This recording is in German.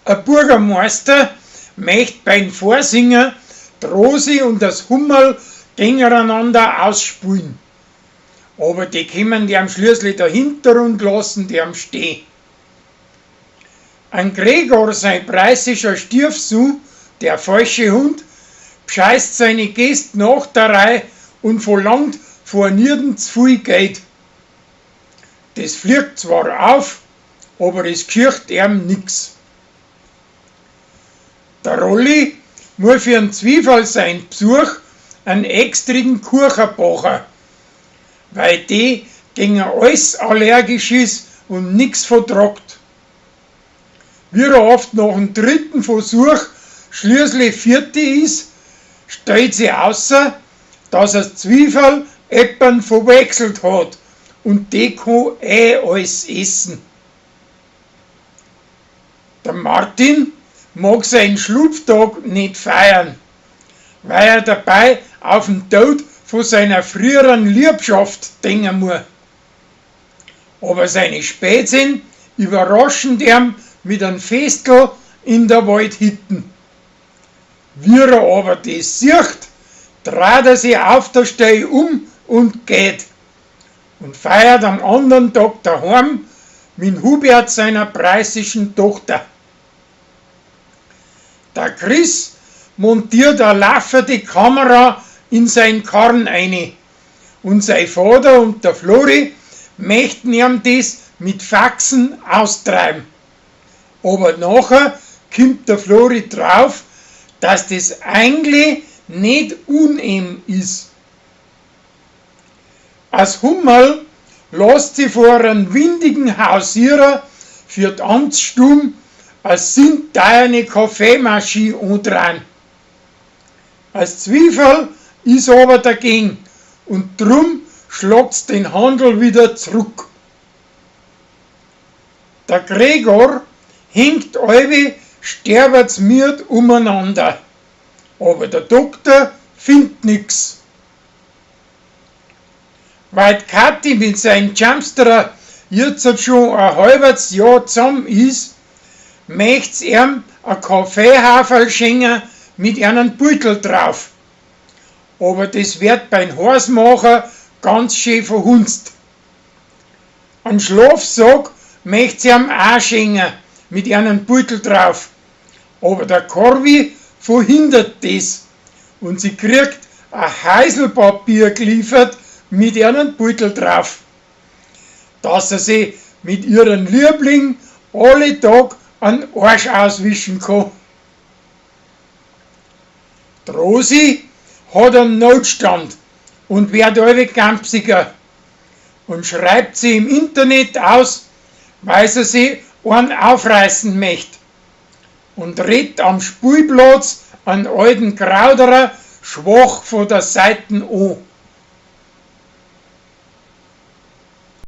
Ein Bürgermeister möchte beim Vorsingen die Rosi und das Hummerl gegeneinander ausspielen. Aber die kommen die am Schlüssel dahinter und lassen die am stehen. Ein Gregor, sein preußischer Stiefsohn, der falsche Hund, bescheißt seine Gäste nach der Reihe und verlangt vor nirgends viel Geld. Das fliegt zwar auf, aber es kircht ihm nix. Der Rolli muss für einen Zwiebel seinen Besuch einen extrigen Kuchen backen, weil die gegen alles allergisch ist und nix vertragt. Wie er oft nach dem dritten Versuch schließlich fertig ist, stellt sie außer, dass er Zwiebel etwan verwechselt hat und die kann alles essen. Der Martin mag seinen Schlupftag nicht feiern, weil er dabei auf den Tod von seiner früheren Liebschaft denken muss. Aber seine Spätzin überraschen ihn mit einem Festel in der Waldhütte. Wie er aber das sieht, dreht er sich auf der Stelle um und geht und feiert am anderen Tag daheim mit Hubert, seiner preußischen Tochter. Der Chris montiert eine laufende Kamera in seinen Karren ein und sein Vater und der Flori möchten ihm das mit Faxen austreiben. Aber nachher kommt der Flori drauf, dass das eigentlich nicht unehm ist. Als Hummerl lässt sie vor einem windigen Hausierer für die Amtsstube als eine Kaffeemaschine andrehen. Als Zwiebel ist aber dagegen und drum schlagt's den Handel wieder zurück. Der Gregor hängt alle sterbertsmiert umeinander, aber der Doktor findet nix. Weil die Kathi mit seinem Jumpsterer jetzt schon ein halbes Jahr zusammen ist, möcht's ihm ein Kaffeehaferl schenken mit einem Beutel drauf. Aber das wird beim Hausmacher ganz schön verhunzt. Ein Schlafsack möcht's ihm auch schenken mit einem Beutel drauf. Aber der Corby verhindert das und sie kriegt ein Heiselpapier geliefert mit einem Beutel drauf, dass er sie mit ihrem Liebling alle Tag einen Arsch auswischen kann. Die Rosi hat einen Notstand und wird alle gampsiger und schreibt sie im Internet aus, weil sie sich einen aufreißen möchte und redet am Spielplatz einen alten Krauderer schwach von der Seite an.